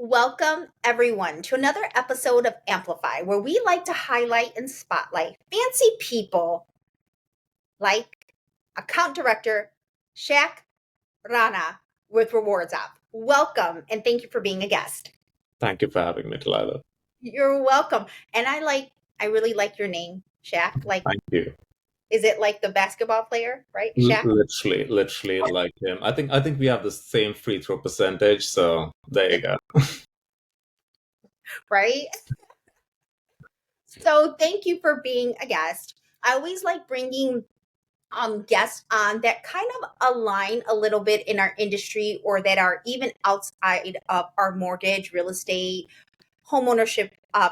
Welcome, everyone, to another episode of Amplify, where we like to highlight and spotlight fancy people like account director Shak Rana with Rewards App. Welcome, and thank you for being a guest. Thank you for having me, Delilah. You're welcome. And I really like your name, Shaq. Thank you. Is it like the basketball player, right? Shaq, Literally like him. I think we have the same free throw percentage, so there you go. right? So thank you for being a guest. I always like bringing guests on that kind of align a little bit in our industry or that are even outside of our mortgage, real estate, homeownership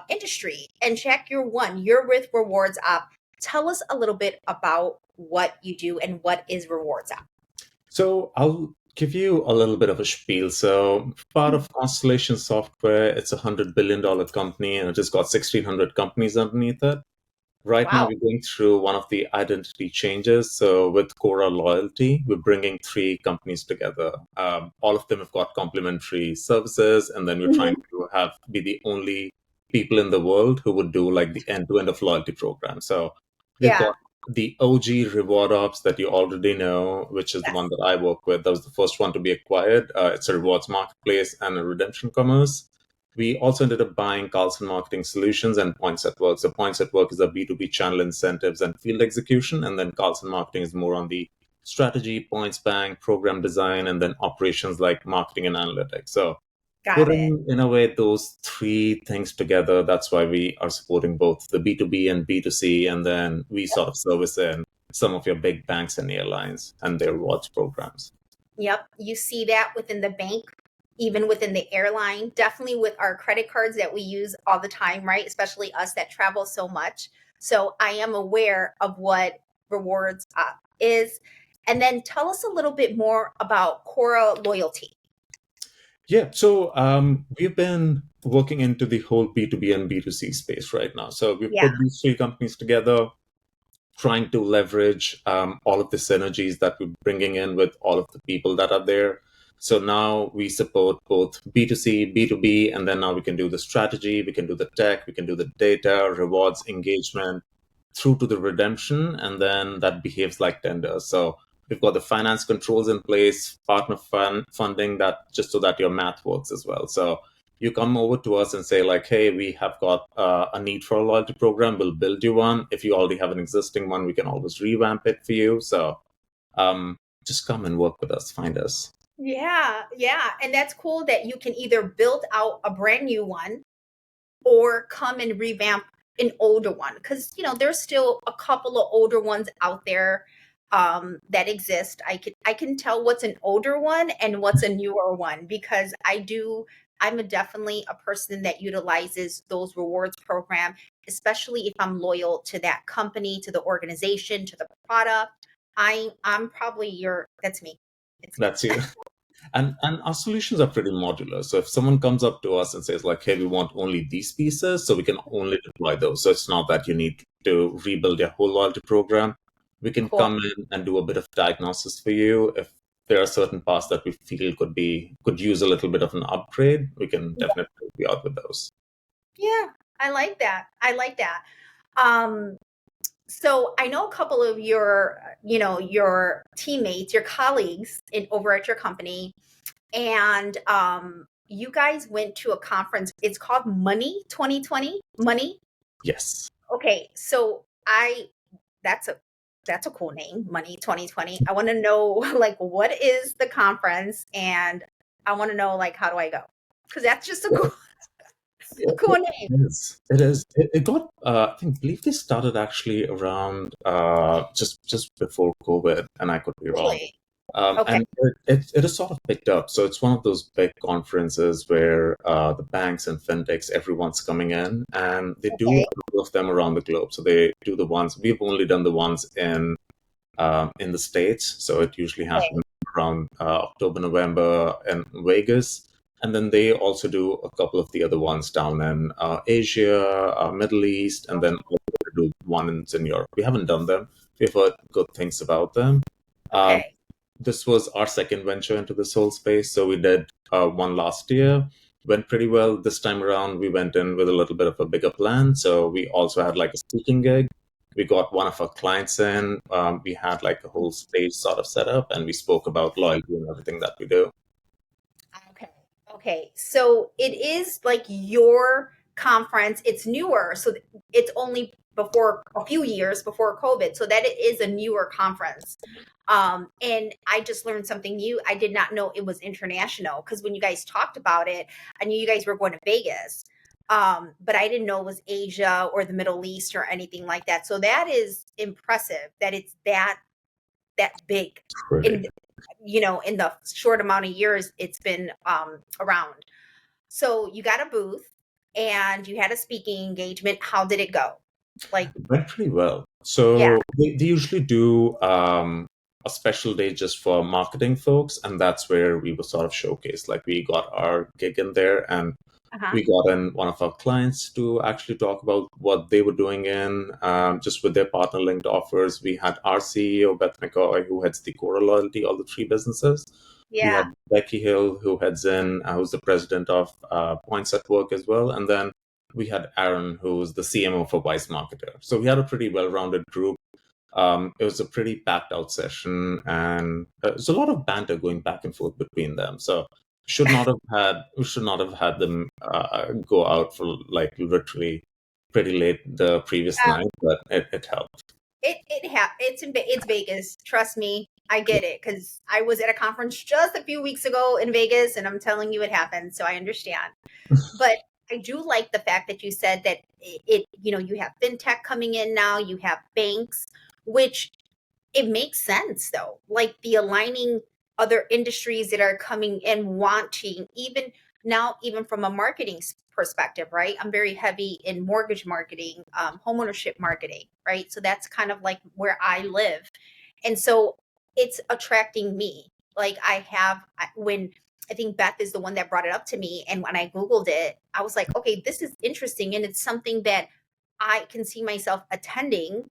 industry. And Jack, you're one. You're with Rewards App. Tell us a little bit about what you do and what is Rewards App. So I'll give you a little bit of a spiel. So part of Constellation Software, it's $100 billion company, and it has got 1,600 companies underneath it. Right now, Wow. we're going through one of the identity changes. So with Cora Loyalty, we're bringing three companies together. All of them have got complementary services, and then we're trying Mhm. to have be the only people in the world who would do like the end-to-end of loyalty program. So we've Yeah. got the OG Reward Ops that you already know, which is the one Yes. that I work with. That was the first one to be acquired. It's a rewards marketplace and a redemption commerce. We also ended up buying Carlson Marketing Solutions and Points at Work. So Points at Work is a B2B channel incentives and field execution. And then Carlson Marketing is more on the strategy, points bank, program design, and then operations like marketing and analytics. So Got it. putting, in a way, those three things together, that's why we are supporting both the B2B and B2C. And then we sort of service in some of your big banks and airlines and their rewards programs. Yep. You see that within the bank, even within the airline, definitely with our credit cards that we use all the time, right? Especially us that travel so much. So I am aware of what rewards is. And then tell us a little bit more about Cora Loyalty. Yeah, so we've been working into the whole B2B and B2C space right now. So we've Yeah. put these three companies together, trying to leverage all of the synergies that we're bringing in with all of the people that are there. So now we support both B2C, B2B, and then now we can do the strategy, we can do the tech, we can do the data, rewards, engagement, through to the redemption, and then that behaves like tender. So we've got the finance controls in place, partner funding that just so that your math works as well. So you come over to us and say like, hey, we have got a need for a loyalty program, we'll build you one. If you already have an existing one, we can always revamp it for you. So just come and work with us, find us. Yeah. Yeah. And that's cool that you can either build out a brand new one or come and revamp an older one because there's still a couple of older ones out there that exist. I can tell what's an older one and what's a newer one because definitely a person that utilizes those rewards program, especially if I'm loyal to that company, to the organization, to the product. I'm probably your that's me. It's me. That's you. And our solutions are pretty modular. So if someone comes up to us and says like, hey, we want only these pieces, so we can only deploy those. So it's not that you need to rebuild your whole loyalty program. We can Cool. come in and do a bit of diagnosis for you. If there are certain parts that we feel could use a little bit of an upgrade, we can definitely help you out with those. Yeah, I like that. I like that. Um, so I know a couple of your teammates, your colleagues over at your company, and you guys went to a conference. It's called Money 2020. Money. Yes. Okay, so I that's a cool name, Money 2020. I want to know like what is the conference, and I want to know like how do I go? Because that's just a Yeah, cool, yeah, a cool name. it is. It is. It got. Believe they started actually around just before COVID, and I could be wrong. Really? Um, Okay. and it is sort of picked up. So it's one of those big conferences where the banks and fintechs, everyone's coming in, and they do Okay. a couple of them around the globe. So they do the ones we've only done the ones in the States. So it usually Okay. happens around October, November in Vegas. And then they also do a couple of the other ones down in Asia, Middle East, and then also do ones in Europe. We haven't done them. We've heard good things about them. Um, Okay. this was our second venture into this whole space. So we did one last year. went pretty well. This time around, we went in with a little bit of a bigger plan. So we also had like a speaking gig. We got one of our clients in. We had like a whole stage sort of set up, and we spoke about loyalty and everything that we do. Okay. Okay. So it is like your conference. It's newer. So it's only before a few years before COVID. So that it is a newer conference. And I just learned something new. I did not know it was international because when you guys talked about it, I knew you guys were going to Vegas. But I didn't know it was Asia or the Middle East or anything like that. So that is impressive that it's that big Pretty. in in the short amount of years it's been around. So you got a booth and you had a speaking engagement. How did it go? Like, Went pretty well. yeah. So they usually do a special day just for marketing folks, and that's where we were sort of showcased. Like we got our gig in there, and Uh-huh. we got in one of our clients to actually talk about what they were doing in just with their partner linked offers. We had our CEO, Beth McCoy, who heads the Cora Loyalty, all the three businesses. We Yeah. had Becky Hill, who heads in, who's the president of Points at Work as well. And then we had Aaron, who's the CMO for Wise Marketer. So we had a pretty well rounded group. It was a pretty packed out session, and there's a lot of banter going back and forth between them. So we should not have had them go out for like literally pretty late the previous Yeah. night, but it helped. It's Vegas. Trust me, I get it because I was at a conference just a few weeks ago in Vegas, and I'm telling you it happened. So I understand. But I do like the fact that you said that you have fintech coming in now, you have banks, which it makes sense though. Like the aligning other industries that are coming in wanting even now, even from a marketing perspective, right? I'm very heavy in mortgage marketing, homeownership marketing, right? So that's kind of like where I live. And so it's attracting me. Like when I think Beth is the one that brought it up to me. And when I Googled it, I was like, okay, this is interesting. And it's something that I can see myself attending,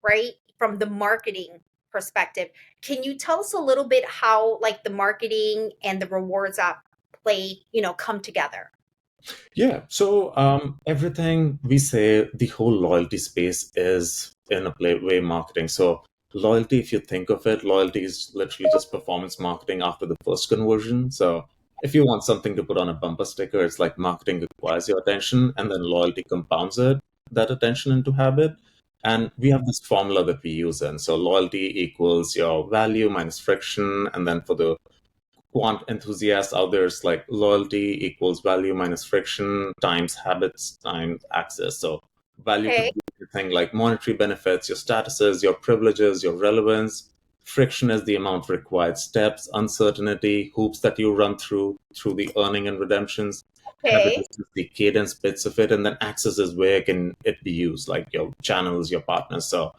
right? From the marketing perspective. Can you tell us a little bit how like the marketing and the rewards app come together? Yeah. So everything we say, the whole loyalty space is in a play way marketing. So loyalty, if you think of it, loyalty is literally just performance marketing after the first conversion. So if you want something to put on a bumper sticker, it's like marketing acquires your attention and then loyalty compounds that attention into habit. And we have this formula that we use in. So loyalty equals your value minus friction. And then for the quant enthusiasts out there, it's like loyalty equals value minus friction times habits times access. So value Okay. could be anything like monetary benefits, your statuses, your privileges, your relevance. Friction is the amount of required steps, uncertainty, hoops that you run through the earning and redemptions. Habit Okay. is just the cadence bits of it, and then access is where can it be used, like your channels, your partners. So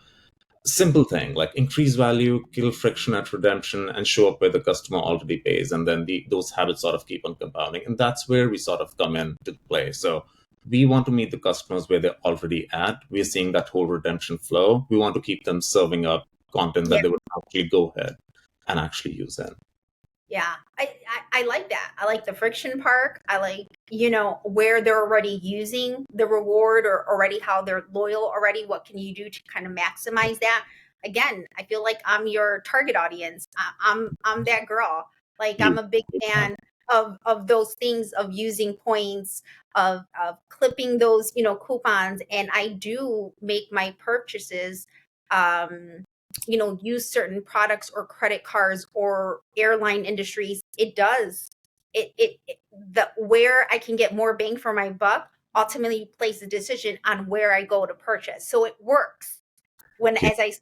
simple thing like increase value, kill friction at redemption, and show up where the customer already pays, and then those habits sort of keep on compounding, and that's where we sort of come into play. So we want to meet the customers where they're already at. We're seeing that whole redemption flow. We want to keep them serving up content that Yeah. they would actually go ahead and actually use in. Yeah. I like that. I like the friction part. I like, where they're already using the reward or already how they're loyal already. What can you do to kind of maximize that? Again, I feel like I'm your target audience. I'm that girl. Like You I'm a big fan of those things of using points of clipping those, coupons, and I do make my purchases use certain products or credit cards or airline industries. It does it the where I can get more bang for my buck ultimately plays the decision on where I go to purchase. So it works when yeah. as I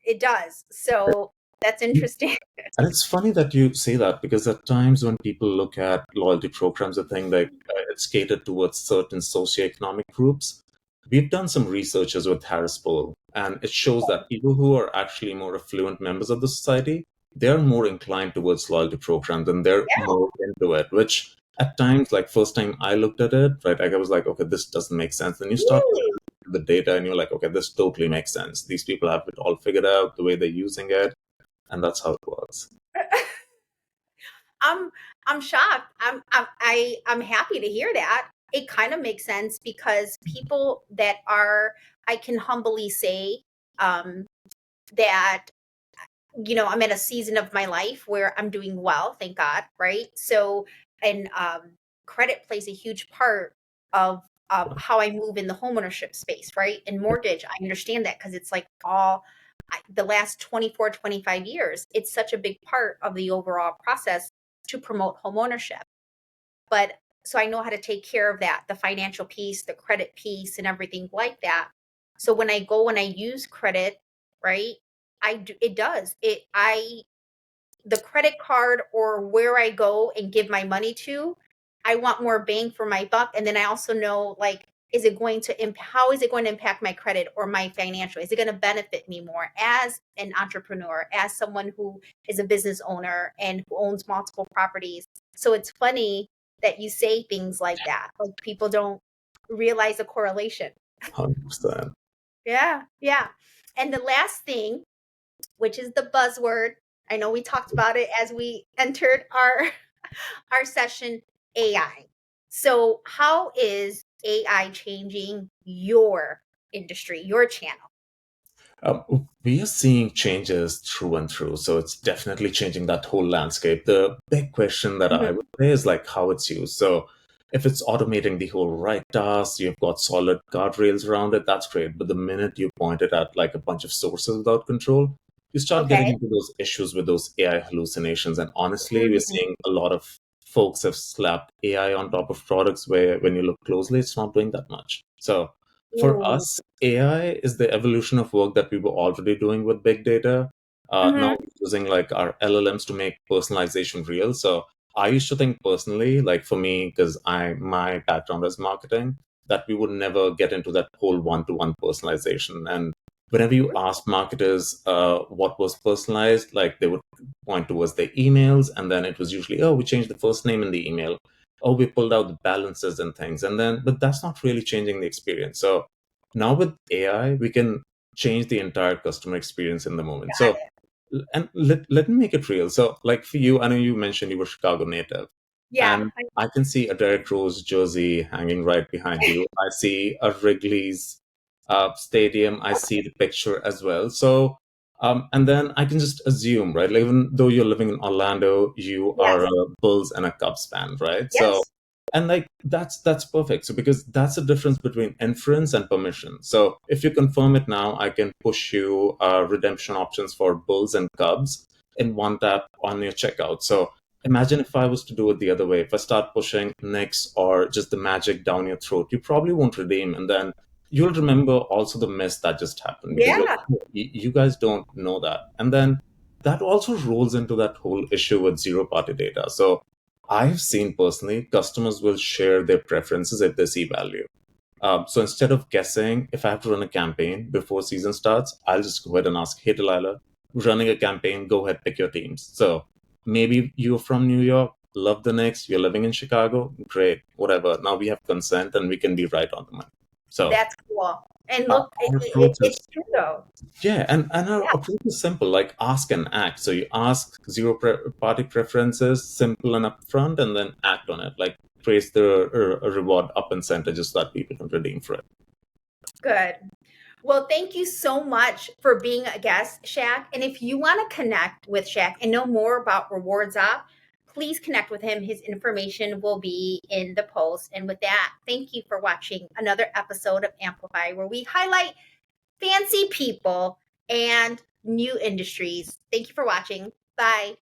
it does. So that's interesting. And it's funny that you say that because at times when people look at loyalty programs, I think like it's catered towards certain socioeconomic groups. We've done some researches with Harris Poll, and it shows that people who are actually more affluent members of the society, they're more inclined towards loyalty programs and they're Yeah. more into it, which at times, like first time I looked at it, right, like I was like, okay, this doesn't make sense. Then you start Really? the data and you're like, okay, this totally makes sense. These people have it all figured out, the way they're using it, and that's how it works. I'm I'm shocked. I'm happy to hear that. It kind of makes sense because people that are, I can humbly say, um, that I'm at a season of my life where I'm doing well, thank God, right? So, and credit plays a huge part of how I move in the homeownership space, right? And mortgage, I understand that because it's like the last 24, 25 years, it's such a big part of the overall process to promote homeownership. But so I know how to take care of that, the financial piece, the credit piece, and everything like that. So when I go and I use credit, right? It does. The credit card or where I go and give my money to, I want more bang for my buck. And then I also know, like, how is it going to impact my credit or my financial? Is it going to benefit me more as an entrepreneur, as someone who is a business owner and who owns multiple properties? So it's funny that you say things like that. Like people don't realize the correlation. 100%. Yeah, yeah. And the last thing, which is the buzzword. I know we talked about it as we entered our our session, AI. So, how is AI changing your industry, your channel? We are seeing changes through and through. So it's definitely changing that whole landscape. The big question that I Mhm. would say is like how it's used. So if it's automating the whole right tasks, you've got solid guardrails around it, that's great. But the minute you point it at like a bunch of sources without control, you start getting Okay. into those issues with those AI hallucinations. And honestly, we're Mm, seeing a lot of folks have slapped AI on top of products where when you look closely, it's not doing that much. So for ooh. us, AI is the evolution of work that we were already doing with big data. Now Mhm. we're using like our LLMs to make personalization real. So I used to think personally, like for me, because my background is marketing, that we would never get into that whole one-to-one personalization. And whenever you ask marketers what was personalized, like they would point towards their emails, and then it was usually, oh, we changed the first name in the email. Oh, we pulled out the balances and things. And then, but that's not really changing the experience. So now with AI, we can change the entire customer experience in the moment. Got So, it. and let me make it real. So, like for you, I know you mentioned you were Chicago native, Yeah. and I can see a Derrick Rose jersey hanging right behind you. I see a Wrigley's stadium. I see the picture as well. So, and then I can just assume, right? Like, even though you're living in Orlando, you are Yes. a Bulls and a Cubs fan, right? So, Yes. and like that's perfect. So because that's the difference between inference and permission. So if you confirm it now, I can push you redemption options for Bulls and Cubs in one tap on your checkout. So imagine if I was to do it the other way. If I start pushing Knicks or just the Magic down your throat, you probably won't redeem, and then you'll remember also the mess that just happened because you're Yeah. like, "Oh, you guys don't know that," and then that also rolls into that whole issue with zero party data. So I've seen personally, customers will share their preferences if they see value. So instead of guessing, if I have to run a campaign before season starts, I'll just go ahead and ask, hey, Delilah, running a campaign, go ahead, pick your teams. So maybe you're from New York, love the Knicks, you're living in Chicago, great, whatever. Now we have consent and we can be right on the money. So That's cool. And our, look, our approach it's is true though. yeah, and our Yeah. approach is simple, like ask and act. So you ask zero party preferences, simple and upfront, and then act on it. Like trace the reward up and center just so that people can redeem for it. Good. Well, thank you so much for being a guest, Shaq. And if you want to connect with Shaq and know more about Rewards Up, please connect with him. His information will be in the post. And with that, thank you for watching another episode of Amplify, where we highlight fancy people and new industries. Thank you for watching. Bye.